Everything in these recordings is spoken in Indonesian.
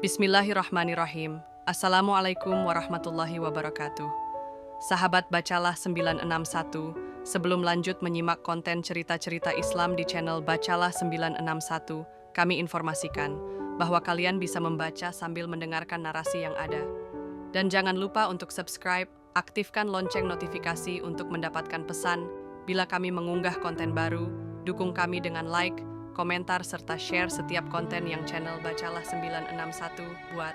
Bismillahirrahmanirrahim. Assalamualaikum warahmatullahi wabarakatuh. Sahabat Bacalah 961, sebelum lanjut menyimak konten cerita-cerita Islam di channel Bacalah 961, kami informasikan bahwa kalian bisa membaca sambil mendengarkan narasi yang ada. Dan jangan lupa untuk subscribe, aktifkan lonceng notifikasi untuk mendapatkan pesan bila kami mengunggah konten baru, dukung kami dengan like, komentar, serta share setiap konten yang channel Bacalah 961 buat.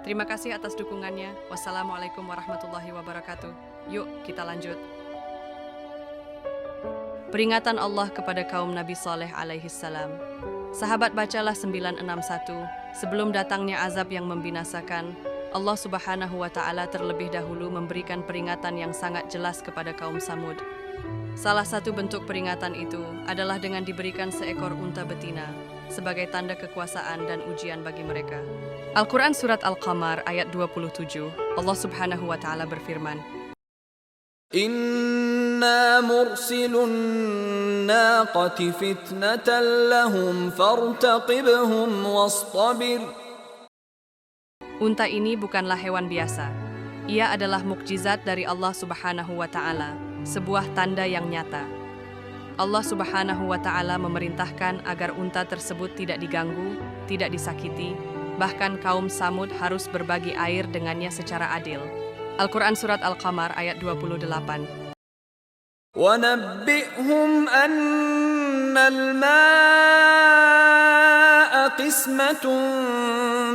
Terima kasih atas dukungannya. Wassalamualaikum warahmatullahi wabarakatuh. Yuk, kita lanjut. Peringatan Allah kepada kaum Nabi Saleh alaihi salam. Sahabat Bacalah 961, sebelum datangnya azab yang membinasakan, Allah Subhanahu wa Ta'ala terlebih dahulu memberikan peringatan yang sangat jelas kepada kaum Samud. Salah satu bentuk peringatan itu adalah dengan diberikan seekor unta betina sebagai tanda kekuasaan dan ujian bagi mereka. Al-Quran Surat Al-Qamar ayat 27, Allah Subhanahu wa Ta'ala berfirman, Inna mursilun naqati fitnatan lahum fartaqibhum wastabir. Unta ini bukanlah hewan biasa. Ia adalah mukjizat dari Allah Subhanahu wa Ta'ala, sebuah tanda yang nyata. Allah Subhanahu wa Ta'ala memerintahkan agar unta tersebut tidak diganggu, tidak disakiti, bahkan kaum Samud harus berbagi air dengannya secara adil. Al-Quran Surat Al-Qamar ayat 28. وَنَبِّئْهُمْ أَنَّ الْمَاءَ قِسْمَةٌ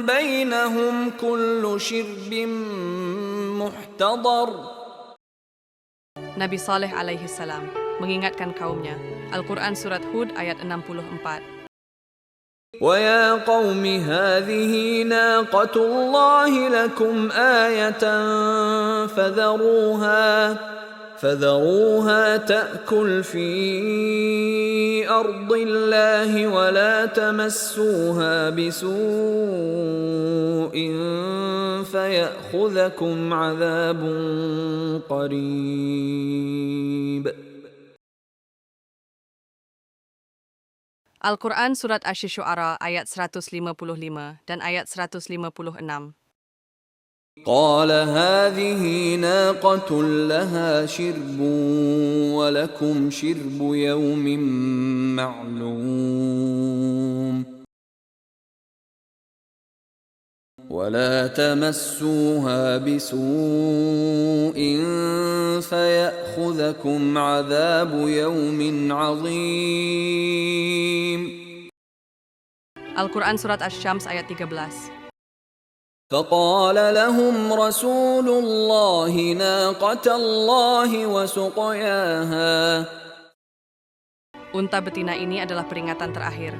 بَيْنَهُمْ كُلُّ شِرْبٍ مُحْتَضَرٍ. Nabi Saleh alaihi salam mengingatkan kaumnya. Al-Quran Surat Hud ayat 64. وَيَا قَوْمِ هَذِهِ نَاقَةُ اللَّهِ لَكُمْ آيَةً فَذَرُوهَا تَأْكُلْ فِي أَرْضِ اللَّهِ وَلَا تَمَسُّوهَا بِسُوءٍ فَيَأْخُذَكُمْ عَذَابٌ قَرِيبٌ. Al-Quran Surat Asy-Syu'ara ayat 155 dan ayat 156. قال هذه ناقة لها شرب ولكم شرب يوم معلوم ولا تمسوها بسوء فيأخذكم عذاب يوم عظيم. Al-Quran Surat Asy-Syams ayat 13. فقال لهم رسول الله ناقة الله وسقياها. Unta betina ini adalah peringatan terakhir,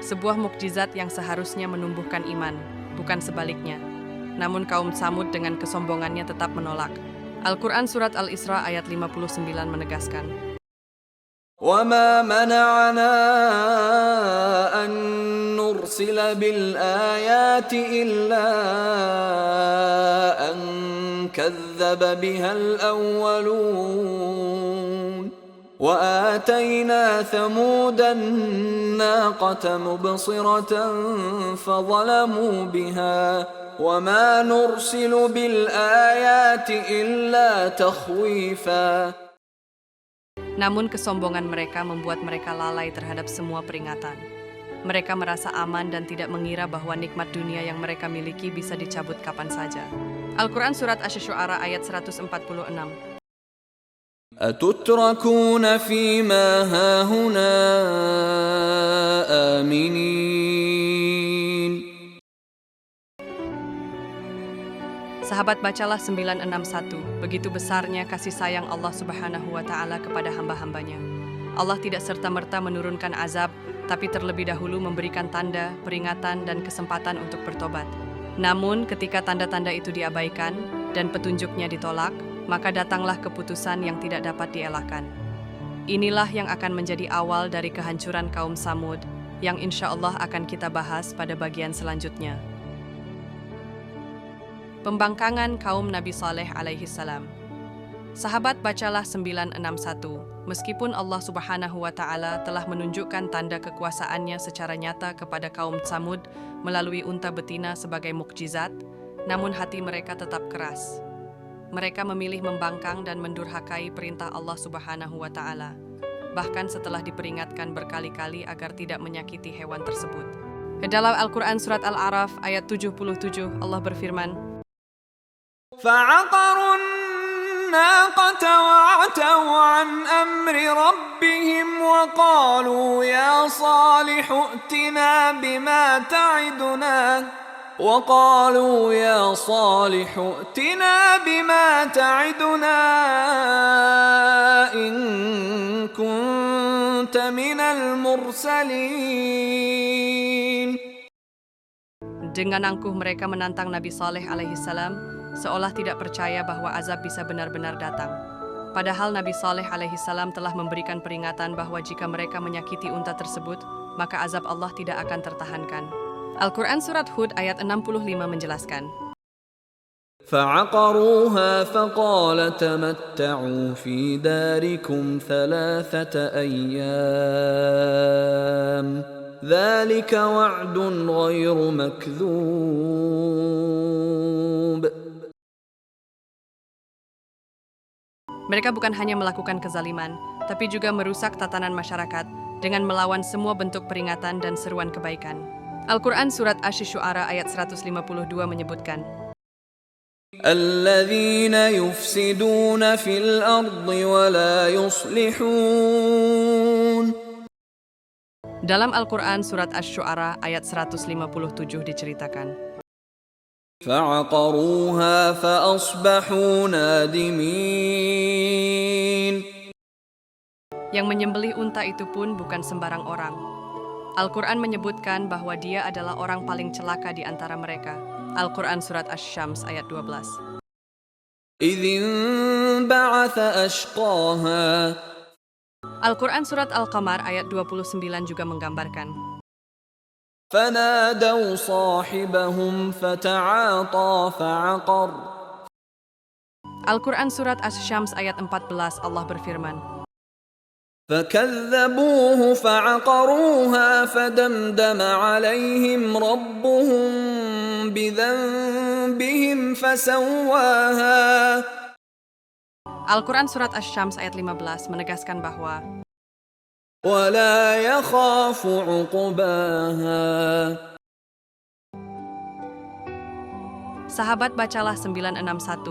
sebuah mukjizat yang seharusnya menumbuhkan iman, bukan sebaliknya. Namun kaum Samud dengan kesombongannya tetap menolak. Al-Quran Surat Al-Isra ayat 59 menegaskan, وَمَا مَنَعَنَا أَن نُرْسِلَ بِالْآيَاتِ إِلَّا أَن كَذَّبَ بِهَا الْأَوَّلُونَ وَآتَيْنَا ثَمُودَ النَّاقَةَ مُبْصِرَةً فَظَلَمُوا بِهَا وَمَا نُرْسِلُ بِالْآيَاتِ إِلَّا تَخْوِيفًا. namun kesombongan mereka membuat mereka lalai terhadap semua peringatan. Mereka merasa aman dan tidak mengira bahwa nikmat dunia yang mereka miliki bisa dicabut kapan saja. Al-Quran Surat Asy-Syu'ara ayat 146. أَتُتْرَكُونَ فِي مَا هَاهُنَا آمِنِينَ. Sahabat Bacalah 961, begitu besarnya kasih sayang Allah Subhanahu wa Ta'ala kepada hamba-hambanya. Allah tidak serta-merta menurunkan azab, tapi terlebih dahulu memberikan tanda, peringatan, dan kesempatan untuk bertobat. Namun, ketika tanda-tanda itu diabaikan dan petunjuknya ditolak, maka datanglah keputusan yang tidak dapat dielakkan. Inilah yang akan menjadi awal dari kehancuran kaum Samud, yang insya Allah akan kita bahas pada bagian selanjutnya. Pembangkangan kaum Nabi Saleh alaihi salam. Sahabat Bacalah 961, Meskipun Allah Subhanahu wa Ta'ala telah menunjukkan tanda kekuasaannya secara nyata kepada kaum Tsamud melalui unta betina sebagai mukjizat, namun hati mereka tetap keras. Mereka memilih membangkang dan mendurhakai perintah Allah Subhanahu wa Ta'ala, bahkan setelah diperingatkan berkali-kali agar tidak menyakiti hewan tersebut. Dalam Al-Quran Surat Al-A'raf ayat 77, Allah berfirman, فعقروا الناقة وعتوا عن أمر ربهم وقالوا يا صالح ائتنا بما تعدنا إن كنت من المرسلين. Dengan angkuh mereka menantang Nabi Saleh alaihissalam, seolah tidak percaya bahwa azab bisa benar-benar datang. Padahal Nabi Saleh alaihissalam telah memberikan peringatan bahwa jika mereka menyakiti unta tersebut, maka azab Allah tidak akan tertahankan. Al-Quran Surat Hud ayat 65 menjelaskan, فعقروها فقال تمتعوا في داركم 3 أيام ذلك وعد غير مكذوب. mereka bukan hanya melakukan kezaliman, tapi juga merusak tatanan masyarakat dengan melawan semua bentuk peringatan dan seruan kebaikan. Al-Quran Surat Asy-Syu'ara ayat 152 menyebutkan, الذين يفسدون في الأرض ولا يصلحون. Dalam Al-Quran Surat Asy-Syu'ara ayat 157 diceritakan, فعقروها فأصبحوا نادمين. yang menyembelih unta itu pun bukan sembarang orang. Al-Quran menyebutkan bahwa dia adalah orang paling celaka di antara mereka. Al-Quran Surat Asy-Syams ayat 12. إذ انبعث أشقاها. Al-Quran Surat Al-Qamar ayat 29 juga menggambarkan, فنادوا صاحبهم فتعاطى فعقر. Al-Quran Surat Asy-Syams ayat 14 Allah berfirman, فكذبوه فعقروها فدمدم عليهم ربهم بذنبهم فسواها. Al-Quran Surat Asy-Syams ayat 15 menegaskan bahwa ولا يخاف عقباها. Sahabat bacalah 961.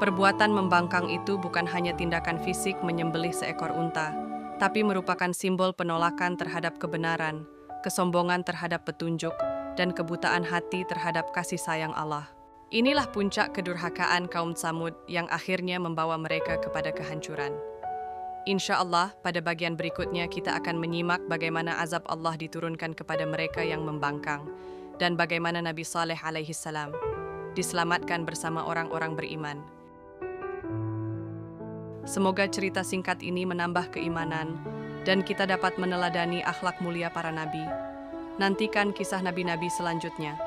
Perbuatan membangkang itu bukan hanya tindakan fisik menyembelih seekor unta, tapi merupakan simbol penolakan terhadap kebenaran, kesombongan terhadap petunjuk, dan kebutaan hati terhadap kasih sayang Allah. Inilah puncak kedurhakaan kaum Tsamud yang akhirnya membawa mereka kepada kehancuran. Insya Allah, pada bagian berikutnya kita akan menyimak bagaimana azab Allah diturunkan kepada mereka yang membangkang, dan bagaimana Nabi Saleh alaihissalam diselamatkan bersama orang-orang beriman. Semoga cerita singkat ini menambah keimanan, dan kita dapat meneladani akhlak mulia para nabi. Nantikan kisah nabi-nabi selanjutnya.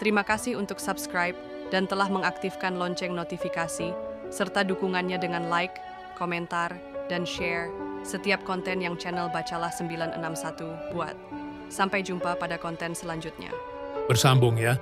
Terima kasih untuk subscribe dan telah mengaktifkan lonceng notifikasi, serta dukungannya dengan like, komentar, dan share setiap konten yang channel Bacalah 961 buat. Sampai jumpa pada konten selanjutnya. Bersambung ya.